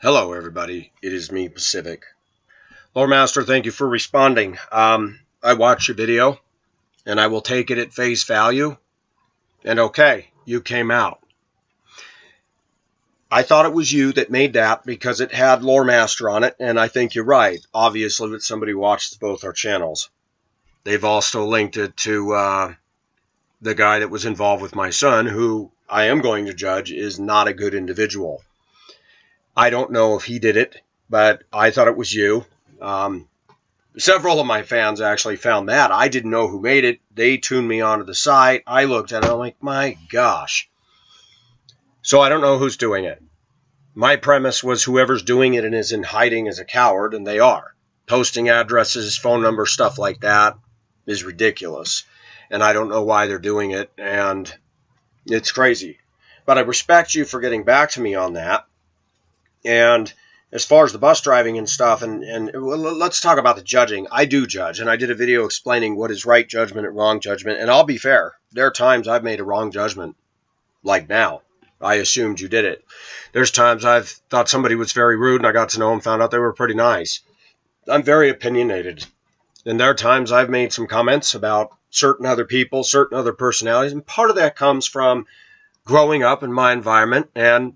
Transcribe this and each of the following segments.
Hello, everybody. It is me, Pacific. Lord Master, thank you for responding. I watched your video, and I will take it at face value. And okay, you came out. I thought it was you that made that because it had Lore Master on it, and I think you're right. Obviously, that somebody watches both our channels. They've also linked it to the guy that was involved with my son, who I am going to judge is not a good individual. I don't know if he did it, but I thought it was you. Several of my fans actually found that. I didn't know who made it. They tuned me onto the site. I looked at it. I'm like, my gosh. So I don't know who's doing it. My premise was whoever's doing it and is in hiding is a coward, and they are. Posting addresses, phone numbers, stuff like that is ridiculous. And I don't know why they're doing it, and it's crazy. But I respect you for getting back to me on that. And as far as the bus driving and stuff, and let's talk about the judging. I do judge, and I did a video explaining what is right judgment and wrong judgment. And I'll be fair. There are times I've made a wrong judgment, like now. I assumed you did it. There's times I've thought somebody was very rude, and I got to know them, found out they were pretty nice. I'm very opinionated. And there are times I've made some comments about certain other people, certain other personalities, and part of that comes from growing up in my environment and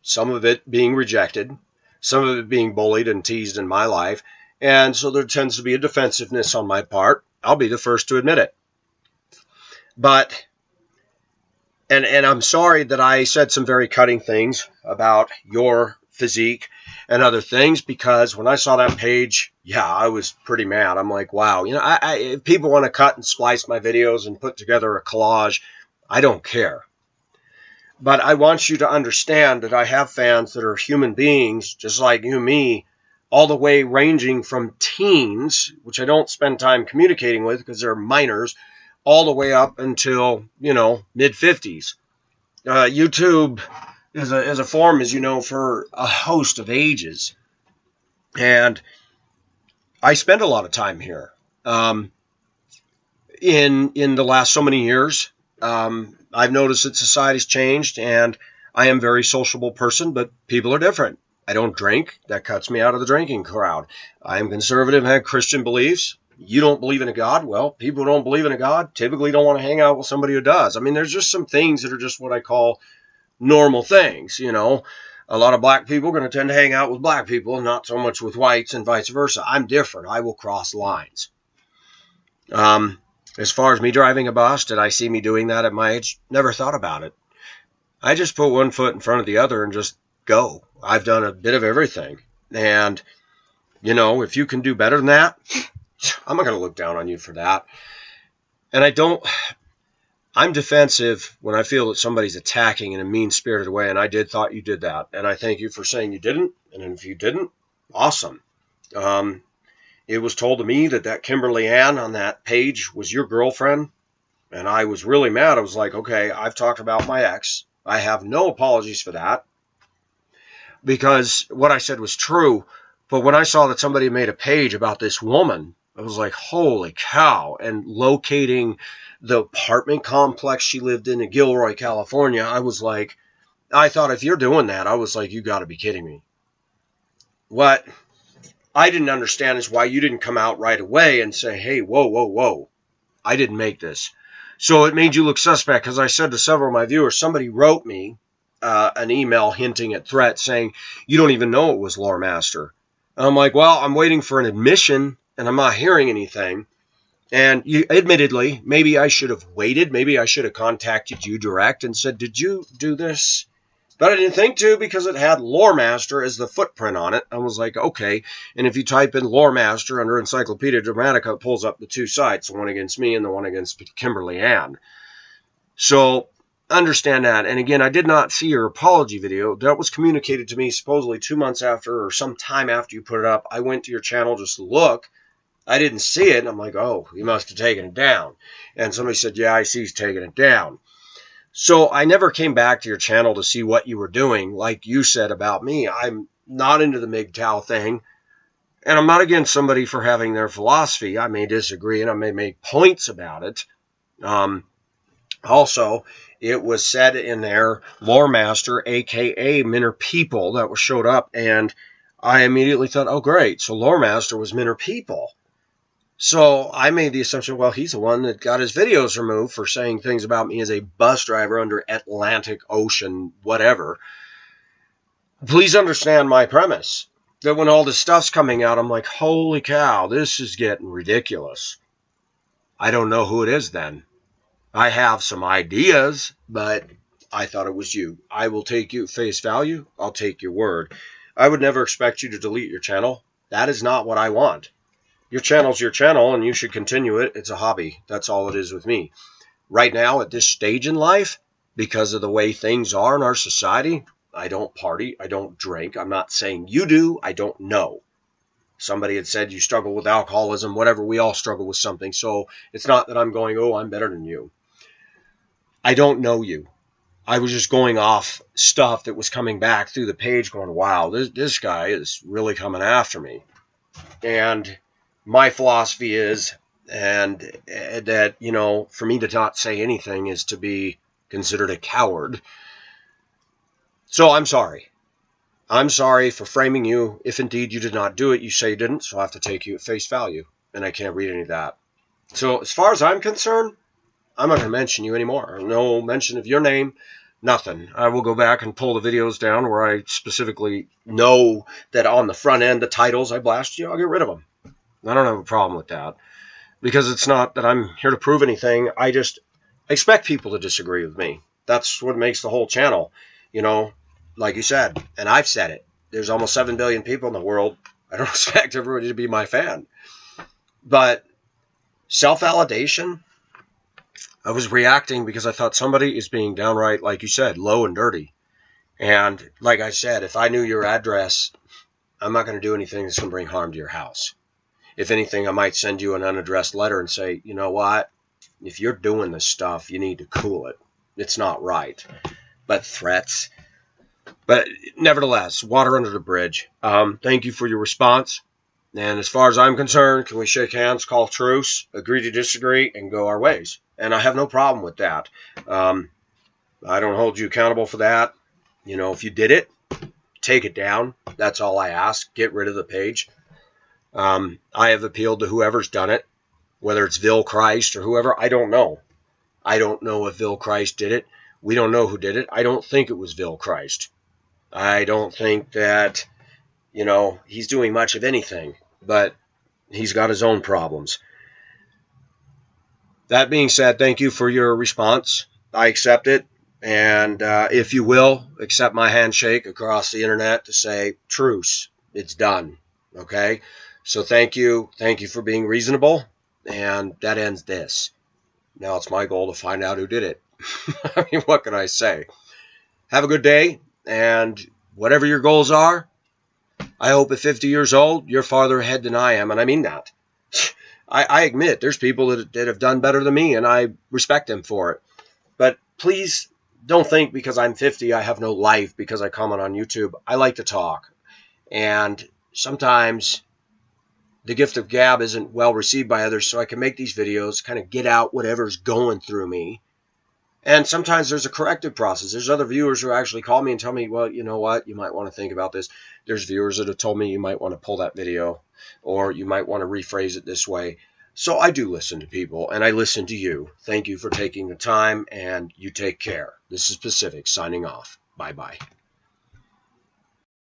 some of it being rejected, some of it being bullied and teased in my life. And so there tends to be a defensiveness on my part. I'll be the first to admit it. But, and I'm sorry that I said some very cutting things about your physique and other things, because when I saw that page, yeah, I was pretty mad. I'm like, wow, if people want to cut and splice my videos and put together a collage, I don't care. But I want you to understand that I have fans that are human beings, just like you and me, all the way ranging from teens, which I don't spend time communicating with because they're minors, all the way up until, mid-50s. YouTube is a forum, as you know, for a host of ages. And I spend a lot of time here. In the last so many years, I've noticed that society's changed, and I am a very sociable person, but people are different. I don't drink. That cuts me out of the drinking crowd. I am conservative and have Christian beliefs. You don't believe in a God? Well, people who don't believe in a God typically don't want to hang out with somebody who does. I mean, there's just some things that are just what I call normal things, A lot of black people are going to tend to hang out with black people and not so much with whites and vice versa. I'm different. I will cross lines. As far as me driving a bus, did I see me doing that at my age? Never thought about it. I just put one foot in front of the other and just go. I've done a bit of everything. And, if you can do better than that, I'm not going to look down on you for that. And I'm defensive when I feel that somebody's attacking in a mean-spirited way, and I thought you did that. And I thank you for saying you didn't. And if you didn't, awesome. It was told to me that Kimberly Ann on that page was your girlfriend, and I was really mad. I was like, okay, I've talked about my ex. I have no apologies for that, because what I said was true. But when I saw that somebody made a page about this woman, I was like, holy cow, and locating the apartment complex she lived in Gilroy, California, I was like, I thought, if you're doing that, I was like, you got to be kidding me. What I didn't understand is why you didn't come out right away and say, hey, whoa, I didn't make this. So it made you look suspect, because I said to several of my viewers, somebody wrote me an email hinting at threats saying, you don't even know it was Lore Master. And I'm like, well, I'm waiting for an admission, and I'm not hearing anything. And you, admittedly, maybe I should have waited. Maybe I should have contacted you direct and said, did you do this? But I didn't think to, because it had Lore Master as the footprint on it. I was like, okay. And if you type in Lore Master under Encyclopedia Dramatica, it pulls up the two sites, the one against me and the one against Kimberly Ann. So understand that. And again, I did not see your apology video. That was communicated to me supposedly 2 months after, or some time after you put it up. I went to your channel just to look. I didn't see it. And I'm like, oh, he must have taken it down. And somebody said, yeah, I see he's taking it down. So I never came back to your channel to see what you were doing. Like you said about me, I'm not into the MGTOW thing. And I'm not against somebody for having their philosophy. I may disagree and I may make points about it. Also, it was said in there, Lore Master, a.k.a. Minor People, that was showed up, and I immediately thought, oh, great, so Lore Master was Minor People. So I made the assumption, well, he's the one that got his videos removed for saying things about me as a bus driver under Atlantic Ocean, whatever. Please understand my premise, that when all this stuff's coming out, I'm like, holy cow, this is getting ridiculous. I don't know who it is then. I have some ideas, but I thought it was you. I will take you at face value. I'll take your word. I would never expect you to delete your channel. That is not what I want. Your channel's your channel, and you should continue it. It's a hobby. That's all it is with me. Right now, at this stage in life, because of the way things are in our society, I don't party. I don't drink. I'm not saying you do. I don't know. Somebody had said you struggle with alcoholism, whatever. We all struggle with something. So it's not that I'm going, oh, I'm better than you. I don't know you. I was just going off stuff that was coming back through the page going, wow, this guy is really coming after me. And my philosophy is, and that, you know, for me to not say anything is to be considered a coward. So I'm sorry. I'm sorry for framing you. If indeed you did not do it, you say you didn't, so I have to take you at face value. And I can't read any of that. So as far as I'm concerned, I'm not going to mention you anymore. No mention of your name, nothing. I will go back and pull the videos down where I specifically know that on the front end, the titles I blast you, I'll get rid of them. I don't have a problem with that. Because it's not that I'm here to prove anything. I just expect people to disagree with me. That's what makes the whole channel. You know, like you said, and I've said it. There's almost 7 billion people in the world. I don't expect everybody to be my fan. But self-validation, I was reacting because I thought somebody is being downright, like you said, low and dirty. And like I said, if I knew your address, I'm not going to do anything that's going to bring harm to your house. If anything, I might send you an unaddressed letter and say, you know what? If you're doing this stuff, you need to cool it. It's not right. But threats. But nevertheless, water under the bridge. Thank you for your response. And as far as I'm concerned, can we shake hands, call truce, agree to disagree, and go our ways? And I have no problem with that. I don't hold you accountable for that. You know, if you did it, take it down. That's all I ask. Get rid of the page. I have appealed to whoever's done it, whether it's Vil Christ or whoever. I don't know. I don't know if Vil Christ did it. We don't know who did it. I don't think it was Vil Christ. I don't think that, you know, he's doing much of anything, but he's got his own problems. That being said, thank you for your response. I accept it. And if you will, accept my handshake across the internet to say, truce, it's done. Okay? So thank you. Thank you for being reasonable. And that ends this. Now it's my goal to find out who did it. I mean, what can I say? Have a good day. And whatever your goals are, I hope at 50 years old, you're farther ahead than I am. And I mean that. I admit there's people that have done better than me, and I respect them for it. But please don't think because I'm 50, I have no life because I comment on YouTube. I like to talk. And sometimes the gift of gab isn't well received by others, so I can make these videos, kind of get out whatever's going through me. And sometimes there's a corrective process. There's other viewers who actually call me and tell me, well, you know what, you might want to think about this. There's viewers that have told me you might want to pull that video, or you might want to rephrase it this way. So I do listen to people, and I listen to you. Thank you for taking the time, and you take care. This is Pacific signing off. Bye-bye.